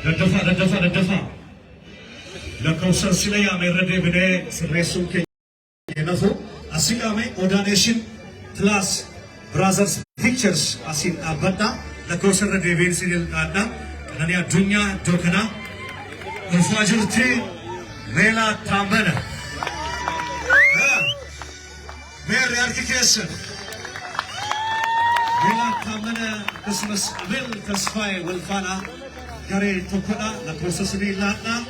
ددفا لكوسر سليا ميرد بده سرسو كي ينفو أسيكامي أودانيشن كلاس براذرز بيكتشرز أسين أبدا لكوسر ديفين سيل أدا كنانيا دنيا دوكنا الفاجرتي ميلا تامبنا مير ياركيكيسن ميلا تامبنا كسمس أبل تسفاي والفانا كاري توكنا لكوسر سليا لاتنا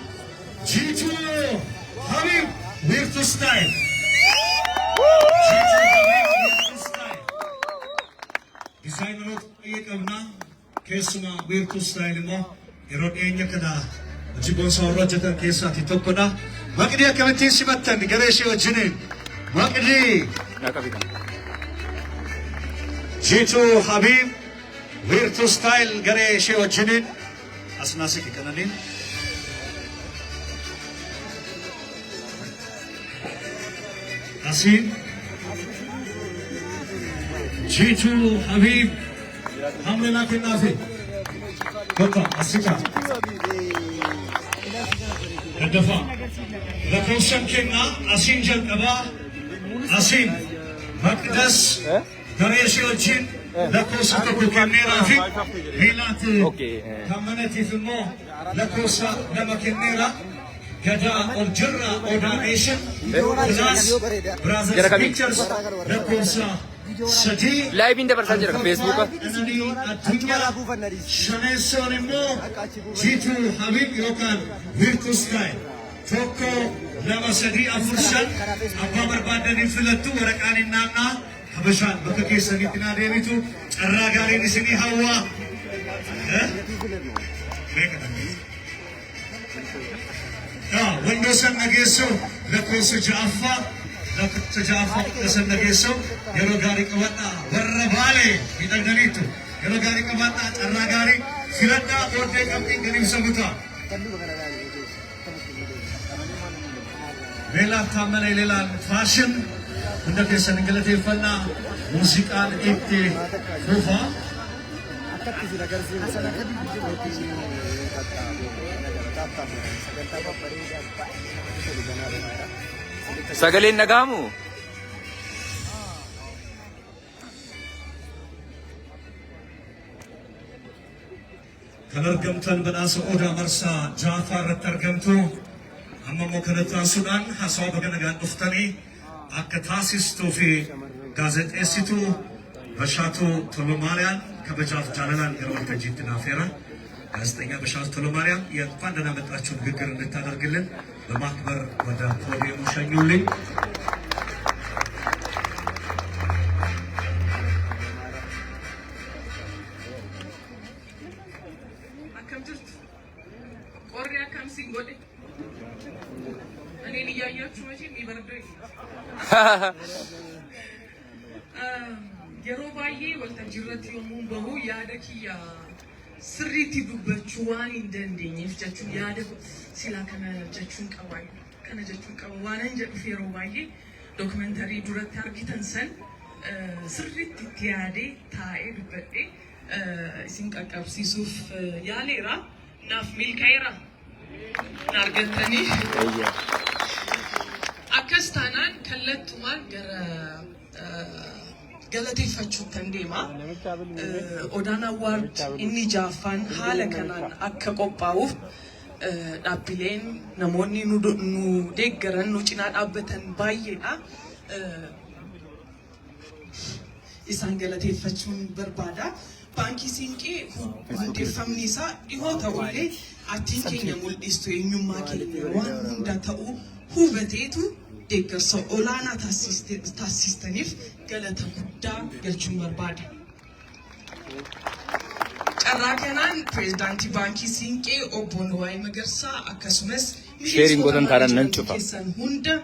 جيتو حبيب ويرتو ستايل ديزاينر يقبنا كيسما ويرتو ستايل مو يرود اينيا كدا جيبون سورو جتا كيسا تيتوكنا ماكدي كمتي سيمتن غريشي وجنين ماكدي جيتو حبيب ويرتو ستايل غريشي وجنين اسناسي كنانين أسين جيتو حبيب حملنا في النافي بطا أسيكا الدفاع لكوسن كنا أسين جلقبا أسين مقدس دريشي وجين لكوسن تكو كنيرا في ميلات كمنتي في المو لكوسن لما كنيرا كذا الجرة أودانيشن كلاس براذرز بيكتشرز لكوسا سدي لايف إنده برسالة فيسبوك أنني الدنيا شنيسون مو جيتو حبيب يوكان ويرتو ستايل توكو لما سدي أفرشان أبا بربادني فلتو ورقاني نانا حبشان بككي سنيتنا ديميتو الراغاري نسني هوا وندوسن نجيسو لكوس جافا لكوس جافا وندوسن نجيسو يرو غاري كوانا وربالي يدغنيتو يرو غاري كوانا ترنا غاري فيلنا اورتي كمتي غنيم سبوتا ميلا تامن ليلان فاشن وندك سنغلتي فنا موسيقى ايتي خوفا Sagaleen nagamu. كنرجمتن بناس أودا مرسا جعفر ترجمتو أما مكانتنا سودان حساب بجنجان دفتني أكتاسيستو في غازت إسيتو بشاتو تلوماريان كبجاف جاللان يروح تجيت نافيرا ጋዜጠኛ በሻት ተሎማርያም የእንኳን ደህና መጣችሁ ንግግር እንድታደርግልን በማክበር ወደ ፖዲየሙ ሸኙልኝ። አከምትርት ቆሪያ ካምሲንግ ወደ እኔን እያያችሁ መቼም ይበርደኝ የሮባዬ ወልተጅረት የሙን በሁ ያደኪያ sirriitti dubbachuu waan hin dandeenyeef jechuun yaada silaa kana jechuun qaba waanan jedhuuf yeroo baay'ee dookumentarii duratti argitan san sirriitti itti yaadee taa'ee dubbadhee isin qaqqabsiisuuf yaaleera naaf milkaa'eera na argattanii akkas taanaan kallattumaan gara galateeffachuu kan deema Odaan Awwaard inni jaaffaan haala kanaan akka qophaa'uuf dhaabbileen namoonni nu deeggaran nu cinaa dhaabbatan baay'eedha isaan galateeffachuun barbaada baankii siinqee hundeeffamni isaa dhihoo ta'ullee atiin keenya mul'istu eenyummaa keenya waan hunda ta'uu hubateetu deeggarsa olaanaa taasistaniif galata guddaa galchuun barbaada. Carraa kanaan pireezidaantii baankii siinqee obbo Nuwaay Magarsaa akkasumas keessan hunda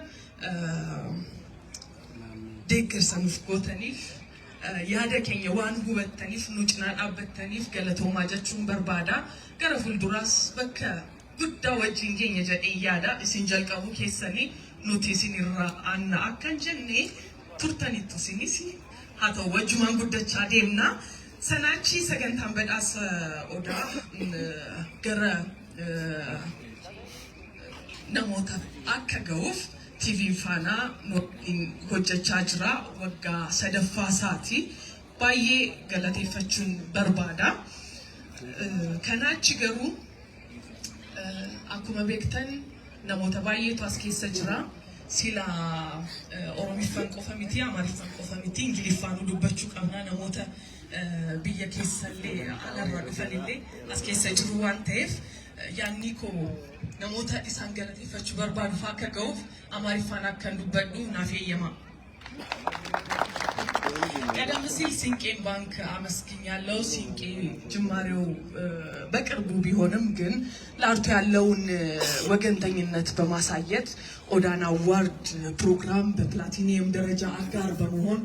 deeggarsa nuuf gootaniif yaada keenya waan hubattaniif nu cinaa dhaabbattaniif galatoomaa jechuun barbaada. Gara fuulduraas bakka guddaa wajjin keenya jedhee yaada isin jalqabu keessanii nuti isin irraa aanna akkan jenne turtanittu isinis haa ta'u wajjumaan guddachaa deemna. Sanaachi sagantaan badhaasa Odaa gara namoota akka ga'uuf TV faana hojjechaa jira waggaa sadaffaa isaati baay'ee galateeffachuun barbaada. Kanaachi garuu akkuma beektan namoota baay'eetu as keessa jira. Sila Oromiffaan qofa miti, Amaariffaan qofa miti, Ingiliffaan dubbachuu qabna. Namoota biyya keessallee alarraa dhufanillee as keessa jiru waan ta'eef yaanni koo namoota isaan galateeffachuu barbaaduuf akka ga'uuf Amaariffaan akkan dubbadhu naaf eeyyama. ቀደም ሲል ሲንቄን ባንክ አመስግኛለሁ። ሲንቄ ጅማሬው በቅርቡ ቢሆንም ግን ለአርቱ ያለውን ወገንተኝነት በማሳየት ኦዳን አዋርድ ፕሮግራም በፕላቲኒየም ደረጃ አጋር በመሆን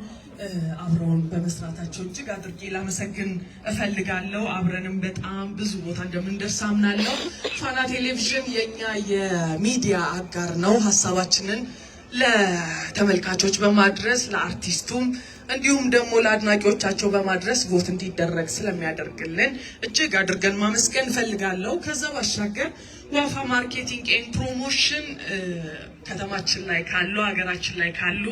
አብረውን በመስራታቸው እጅግ አድርጌ ላመሰግን እፈልጋለሁ። አብረንም በጣም ብዙ ቦታ እንደምንደርስ አምናለሁ። ፋና ቴሌቪዥን የኛ የሚዲያ አጋር ነው። ሀሳባችንን ለተመልካቾች በማድረስ ለአርቲስቱም እንዲሁም ደግሞ ለአድናቂዎቻቸው በማድረስ ቮት እንዲደረግ ስለሚያደርግልን እጅግ አድርገን ማመስገን ፈልጋለሁ። ከዛ ባሻገር ዋፋ ማርኬቲንግ ኤንድ ፕሮሞሽን ከተማችን ላይ ካሉ ሀገራችን ላይ ካሉ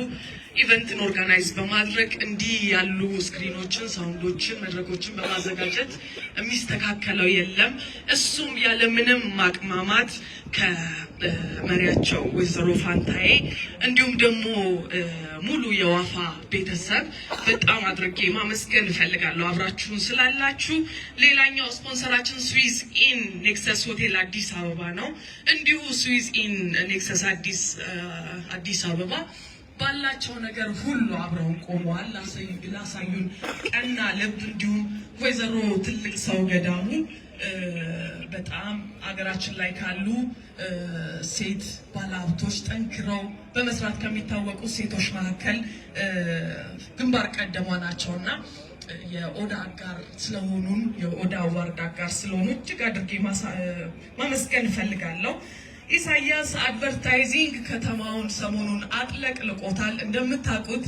ኢቨንትን ኦርጋናይዝ በማድረግ እንዲህ ያሉ ስክሪኖችን፣ ሳውንዶችን፣ መድረኮችን በማዘጋጀት የሚስተካከለው የለም። እሱም ያለምንም ማቅማማት ከመሪያቸው ወይዘሮ ፋንታዬ እንዲሁም ደግሞ ሙሉ የዋፋ ቤተሰብ በጣም አድርጌ ማመስገን እፈልጋለሁ አብራችሁን ስላላችሁ። ሌላኛው ስፖንሰራችን ስዊዝ ኢን ኔክሰስ ሆቴል አዲስ አበባ ነው። እንዲሁ ስዊዝ ኢን ኔክሰስ አዲስ አበባ ባላቸው ነገር ሁሉ አብረውን ቆመዋል። ላሳዩን ቀና ልብ እንዲሁም ወይዘሮ ትልቅ ሰው ገዳሙ በጣም አገራችን ላይ ካሉ ሴት ባለሀብቶች ጠንክረው በመስራት ከሚታወቁ ሴቶች መካከል ግንባር ቀደሟ ናቸውና የኦዳ አጋር ስለሆኑን የኦዳ አዋርድ አጋር ስለሆኑ እጅግ አድርጌ ማመስገን እፈልጋለሁ። ኢሳያስ አድቨርታይዚንግ ከተማውን ሰሞኑን አጥለቅልቆታል። እንደምታውቁት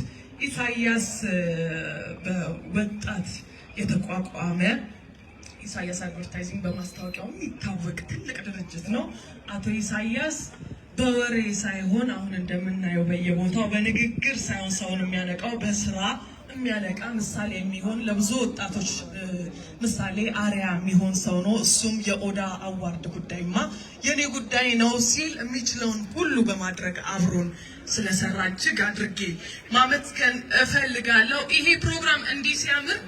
ኢሳያስ በወጣት የተቋቋመ ኢሳያስ አድቨርታይዚንግ በማስታወቂያው የሚታወቅ ትልቅ ድርጅት ነው። አቶ ኢሳያስ በወሬ ሳይሆን አሁን እንደምናየው በየቦታው በንግግር ሳይሆን ሰውን የሚያነቃው በስራ የሚያነቃ ምሳሌ የሚሆን ለብዙ ወጣቶች ምሳሌ አሪያ የሚሆን ሰው ነው። እሱም የኦዳ አዋርድ ጉዳይማ የኔ ጉዳይ ነው ሲል የሚችለውን ሁሉ በማድረግ አብሮን ስለሰራ እጅግ አድርጌ ማመስገን እፈልጋለሁ። ይሄ ፕሮግራም እንዲህ ሲያምር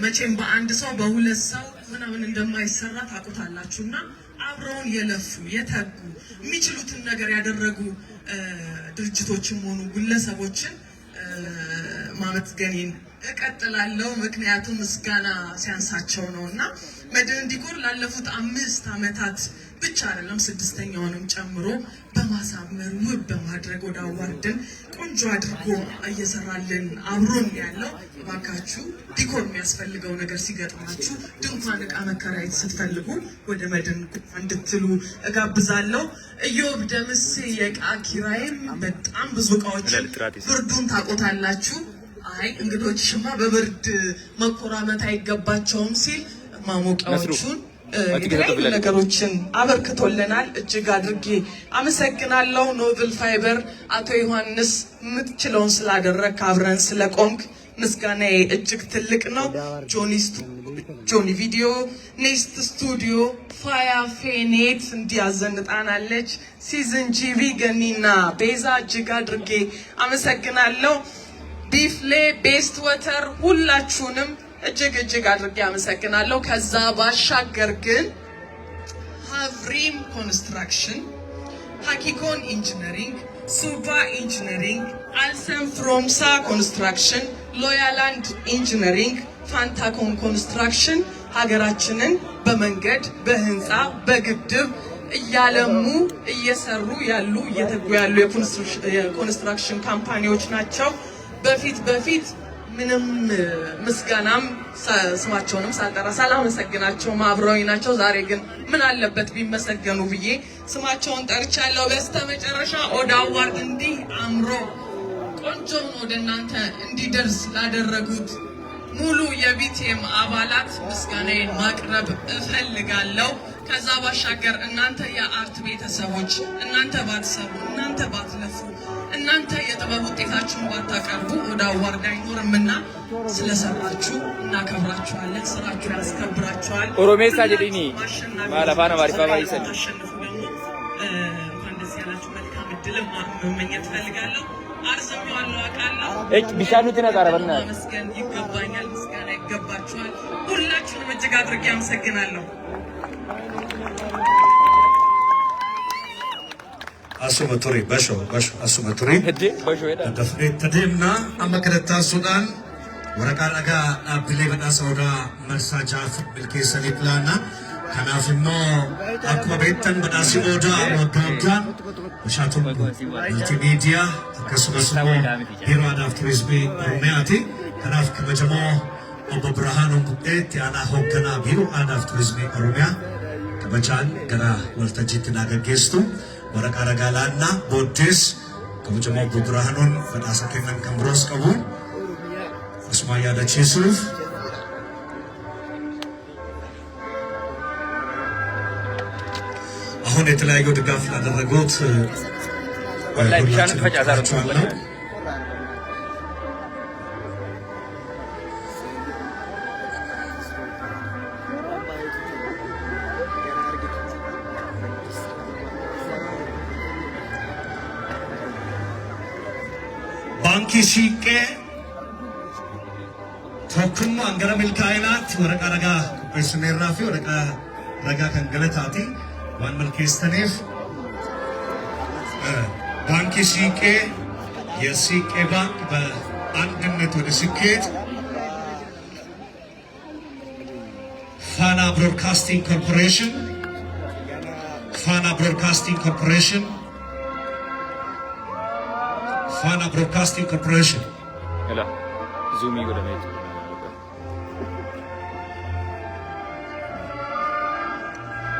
መቼም በአንድ ሰው በሁለት ሰው ምናምን እንደማይሰራ ታውቁታላችሁና አብረውን የለፉ የተጉ የሚችሉትን ነገር ያደረጉ ድርጅቶችም ሆኑ ግለሰቦችን ማመስገኔን እቀጥላለሁ። ምክንያቱም ምስጋና ሲያንሳቸው ነውና መድን ዲኮር ላለፉት 5 ዓመታት ብቻ አይደለም 6ኛውንም ጨምሮ በማሳመር ውብ በማድረግ ወደ አዋርድን ቆንጆ አድርጎ እየሰራልን አብሮን ያለው። ባካችሁ ዲኮር የሚያስፈልገው ነገር ሲገጥማችሁ ድንኳን ዕቃ መከራየት ስትፈልጉ ወደ መድን እንድትሉ እጋብዛለሁ። ኢዮብ ደምሴ የዕቃ ኪራይም በጣም ብዙ ዕቃዎች ብርዱን ታቆታላችሁ። አይ እንግዶችሽማ በብርድ መቆራመት አይገባቸውም ሲል ማሞቂያዎቹን የተለያዩ ነገሮችን አበርክቶልናል። እጅግ አድርጌ አመሰግናለሁ። ኖብል ፋይበር አቶ ዮሐንስ የምትችለውን ስላደረግ አብረን ስለቆምክ ምስጋናዬ እጅግ ትልቅ ነው። ጆኒ ቪዲዮ፣ ኔስት ስቱዲዮ፣ ፋያ ፌኔት እንዲያዘንጣናለች፣ ሲዝን ጂቪ፣ ገኒና ቤዛ እጅግ አድርጌ አመሰግናለሁ። ቢፍሌ፣ ቤስት ወተር ሁላችሁንም እጅግ አድርጌ አመሰግናለሁ። ከዛ ባሻገር ግን ሀቭሪም ኮንስትራክሽን፣ ሀኪኮን ኢንጂነሪንግ፣ ሱባ ኢንጂነሪንግ፣ አልሰን ፍሮምሳ ኮንስትራክሽን፣ ሎያላንድ ኢንጂነሪንግ፣ ፋንታኮን ኮንስትራክሽን ሀገራችንን በመንገድ በህንፃ በግድብ እያለሙ እየሰሩ ያሉ እየተጉ ያሉ የኮንስትራክሽን ካምፓኒዎች ናቸው። በፊት ምንም ምስጋናም ስማቸውንም ሳልጠራ ሳላመሰግናቸው አብረውኝ ናቸው። ዛሬ ግን ምን አለበት ቢመሰገኑ ብዬ ስማቸውን ጠርቻለሁ። በስተመጨረሻ ኦዳ አዋርድ እንዲህ አምሮ ቆንጆ ሆኖ ወደ እናንተ እንዲደርስ ላደረጉት ሙሉ የቢቲኤም አባላት ምስጋናዬን ማቅረብ እፈልጋለሁ። ከዛ ባሻገር እናንተ የአርት ቤተሰቦች እናንተ ባትሰሩ፣ እናንተ ባትለፉ፣ እናንተ የጥበብ ውጤታችሁን ባታቀርቡ ወደ አዋርድ አይኖርምና ስለሰራችሁ እናከብራችኋለን። ስራችሁ ያስከብራችኋል። ኦሮሜሳ ጀዲኒ ማላፋና ማሪፋ ባይሰል ታሸንፉ ደግሞ እንኳን ደስ ያላችሁ። መልካም እድልም መመኘት እፈልጋለሁ። አርዘሜዋለሁ አውቃለሁ። ቢሻኑት ነቃረበና መስገን ይገባኛል። ምስጋና ይገባችኋል። ሁላችሁንም እጅግ አድርጌ አመሰግናለሁ። Asumaturi, Basho, Asumaturi. Dafne Tadimna, Amakata Sudan, Warakaraga, Bilibana Soda, Marsa Jaf, Bilki Saliplana, Kanafimo, Aquabetan, Badasi Oda, Modogan, Shatum, Multimedia, Kasubasumo, Hirad after his be Rumeati, Kanaf Kamajamo, Obabrahanum, Etiana Hokana, Biru, and after his be Rumea, Kamachan, Gana, Waltajitinaga Gestu. Waraqaa ragaalaanna booddees kabajamoo Bubrahanuun badhaasa kennan kan biroos qabu asuma yaadachiisuuf አሁን የተለያዩ ድጋፍ ላደረጉት ሁላችንም Banki Shike Tokumo Angara Milkainat, Waraka Raga, Personal Rafi, Raga Kangalatati, one Milkistanif Banki Shike, Yasike Bank, the Antinet to the Sikate Fana Broadcasting Corporation, Fana Broadcasting Corporation. Fana Broadcasting Corporation. Hello. Zoomi go damage.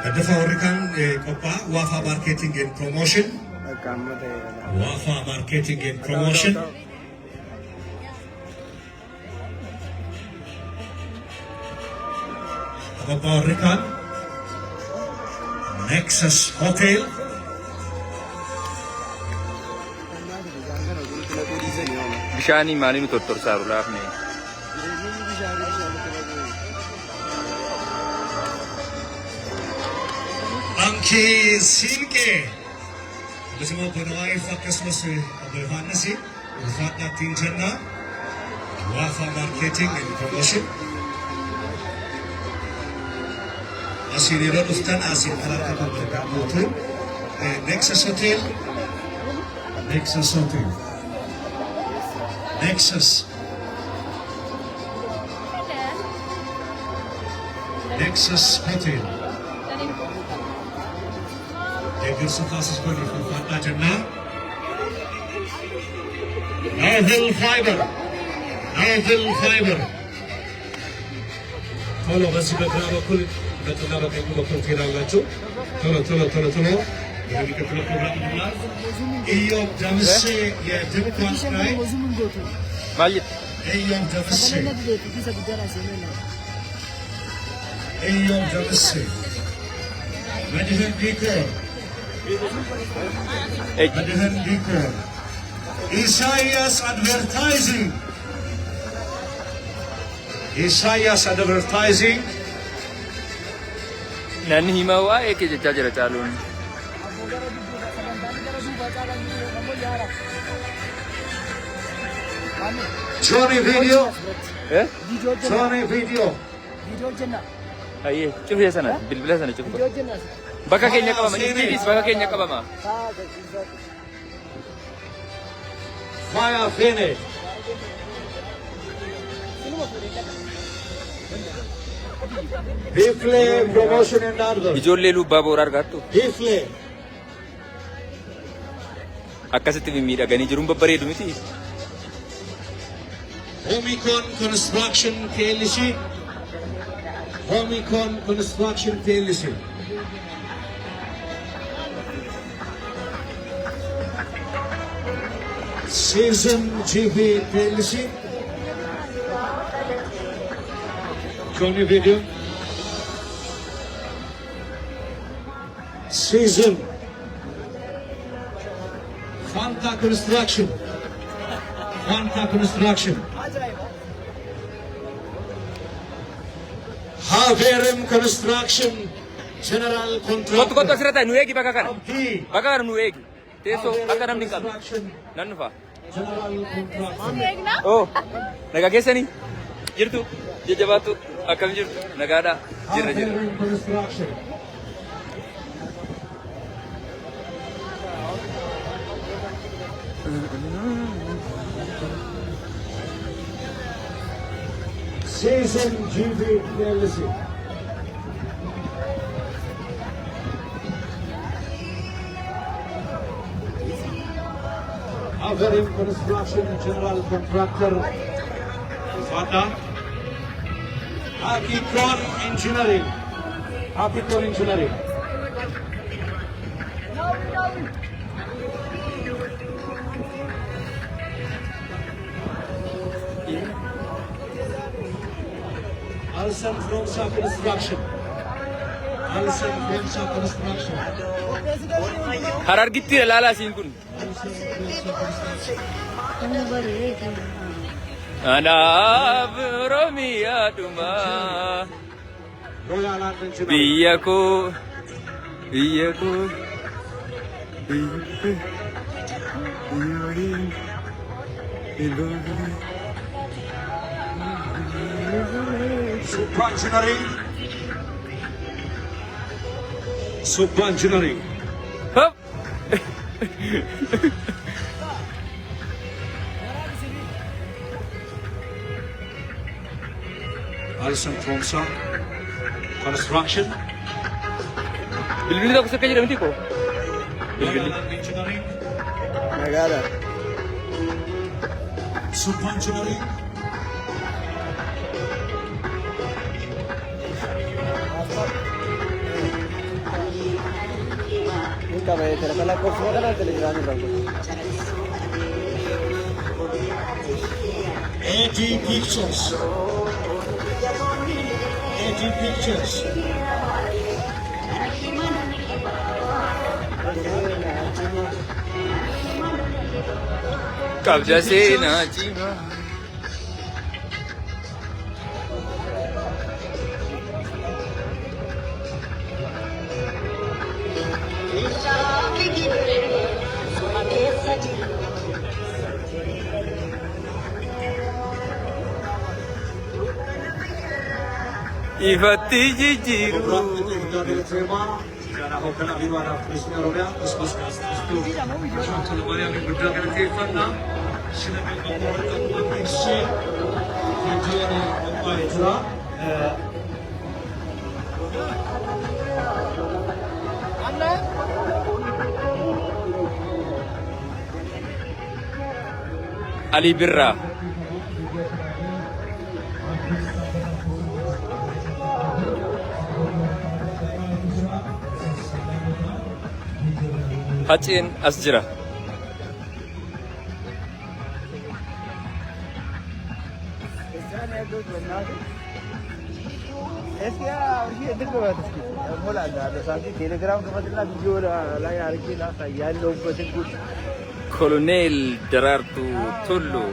Kadafa Horikan Kopa Wafa Marketing and Promotion. Wafa Marketing and Promotion. Kopa Horikan Nexus Hotel. Bishani maalinu tortorsaru laafne Banki Silke Bismo Bunawai Fakasmas Abhanasi Fatna Tinjana Wafa Marketing and Promotion Asirira Uftan Asir Karaka Motu Nexus Hotel Nexus Hotel Nexus Hotel. Degar Sufas is going to Fatna Janna. Novil Fiber. Tolo basi beberapa kul betul betul viral lacu. Tolo. Jadi kita program ini. Iyo jamse ya jepkan kai. Malit. Iyo jamse. Madihan Decor. Isaias Advertising. Nani himawa eke jecha jara calon. Johnny Video. Johnny Video. Aye, cuba ya sana, bil sana cuba. Baka kenya kaba ma, Idris baka kenya kaba ma. Fire Finish. Hifle Promotion and Arthur. Ijoollee lubbaa booraa argattu. Hifle. Akkasitti mimmiidhaganii jiruun babbareedu miti. Homicon Construction PLC. Season GB PLC. Coney video. Season. Fanta Construction. Fanta Construction. Haverim Construction. General Kottu Contractor. asirratti nu eegi bakka kana. Abdi. Bakka kana nu eegi. Teessoo akka namni hin qabne. Construction. Nan dhufa. General Contractor. Oh, nagaa keessanii jirtu jajjabaattu akkam jirtu nagaadha jirra jirra. Haverim Construction. Season GB PLC. Haverim Construction General Contractor. Fata. Akikon Engineering. Akikon Engineering. Alsan Fromsa Construction. Alsan Fromsa Construction. Harargitti ilaalaa siin kun. Anaaf Oromiyaadhuma Royal Art Engineering. biyya koo biyya koo Supra Engineering. Supra Engineering. Hop! Alsan Fromsa Construction. Bilbilli tokko sirka jedhamti ko. Royal Bilbilli. Art Engineering. Nagaadha. Supra Engineering. AD Pictures. AD Pictures. Kabja seenaa cimaa. Ifatti jijjiiru. Programma di Telefema, secara hoogganaa fi waadaa Firistoota Oromiyaa akkasumas gaazexeessituu Shaakala Maariyaam guddaa galateeffannaa. Sina beekamoo akka beeksisee fiidiyoon qophaa'ee jira. Ali Birraa. Haceen as jira. Koloneel Daraartuu Tulluu.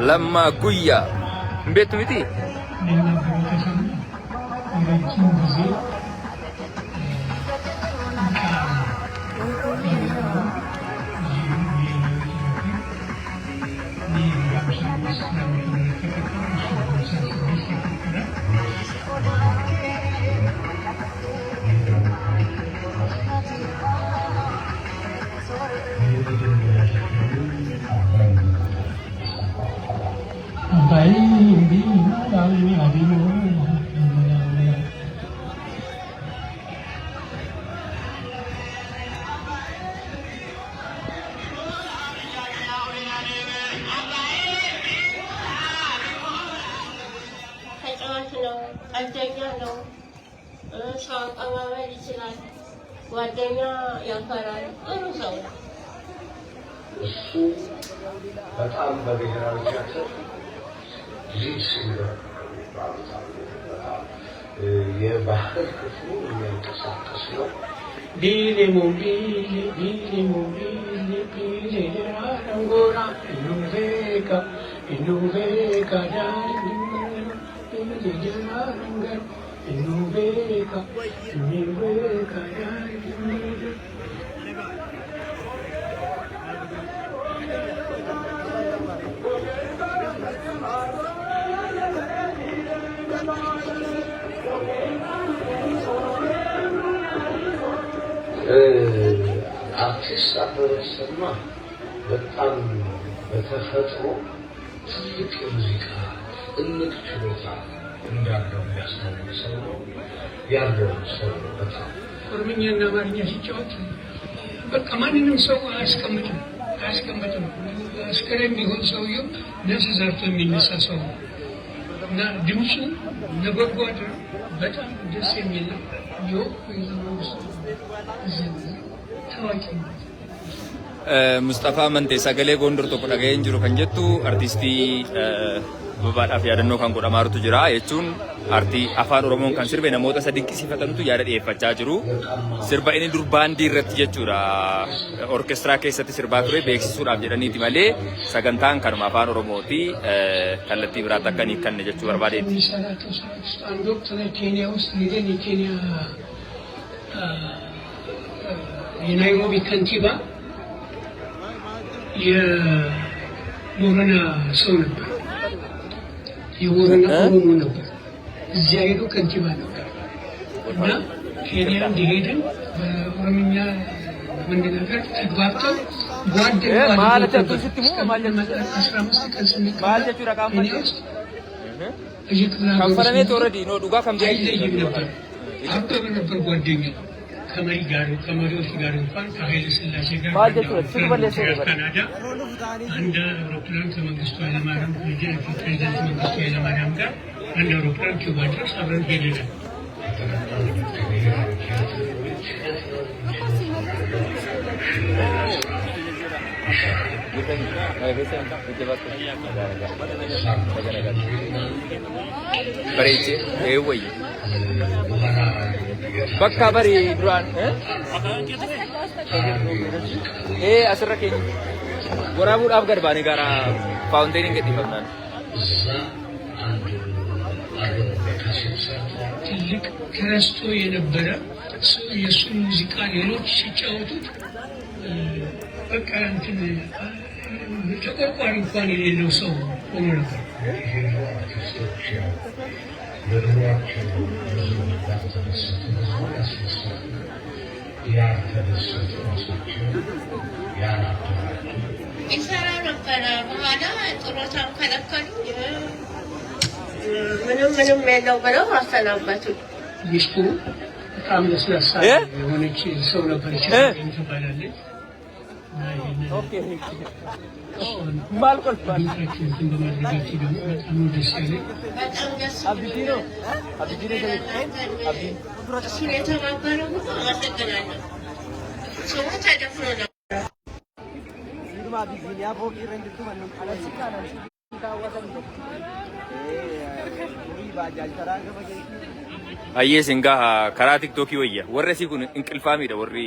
Lammaa Guyyaa. Hin beektu miti? ቀልደኛ ነው። ሰው አቀባበል ይችላል። ጓደኛ ያፈራል። ጥሩ ሰው ነው። እሱ በጣም በብሔራዊ ቲያትር ልጅ ሲንገር የባህል ክፍሉ የሚያንቀሳቀስ ነው። ቢሊሙ አንጎራ ኢኑቬካ አርቲስት አበበ ሰማ በጣም በተፈጥሮ ትልቅ የሙዚቃ እምቅ ችሎታ እንዳለው የሚያስታውቅ ሰው ነው። ያለው ሰው ነው። በጣም ኦሮምኛና አማርኛ ሲጫወት በቃ ማንንም ሰው አያስቀምጥም። አስከሬን ቢሆን ሰውየው ነፍስ ዘርቶ የሚነሳ ሰው ነው እና ድምፁ ነጎድጓድ ነው። በጣም ደስ የሚል ነው። ሙስጠፋ መንቴ ሰገሌ ጎንደር tokko dhaga'een jiru kan jettu artistii babaadhaaf yaadannoo kan godhamaarutu jira jechuun artii afaan oromoon kan sirbe namoota isa dinqisiifatantu yaada dhiyeeffachaa jiru. Sirba inni dur baandii irratti jechuudha orkestiraa keessatti sirbaa ture beeksisuudhaaf jedhaniiti malee sagantaan kanuma afaan oromooti kallattii biraatti akka hin kanne jechuu barbaadeeti. የናይሮቢ ከንቲባ የቦረና ሰው ነበር። የቦረና ኦሮሞ ነበር። እዚያ ሄዶ ከንቲባ ነበር እና ኬንያ እንዲሄድን በኦሮምኛ መነጋገር ተግባብተው ጓደኛ ማለት ነው። ስትሙ ማለት ነው 15 ቀን ስንቀር ኬንያ ውስጥ ከፈረኔ ኦሬዲ ነው ዱጋ ከምዲያይ ነበር። አበበ ነበር ጓደኛው ከመሪዎች ጋር እንኳን ከኃይለ ሥላሴ ጋር ካናዳ አንድ አውሮፕላን ከመንግስቱ ኃይለማርያም ፕሬዚዳንት መንግስቱ ኃይለማርያም ጋር አንድ አውሮፕላን ኪውባ ድረስ አብረን ሄደናል። Bareeche eewwayye bakka bari duraan asirra keenya waraabuudhaaf gad baane gara faawunteeniin gadhiifamnaan ትልቅ ተረስቶ የነበረ የእሱን ሙዚቃ ሌሎች ሲጫወቱት በቃ እንትን ተቆርቋሪ እንኳን የሌለው ሰው ሆኖ ነበር። ይሰራ ነበረ። በኋላ ጡረታውን ከለከሉ። ምንም የለው ብለው አሰናበቱ። ሚስቱ በጣም ለስላሳ የሆነች ሰው ነበረች። ትባላለች። Ayyee singaa karaa tiktookii wayya warri asii kun inqilfaamiidha warri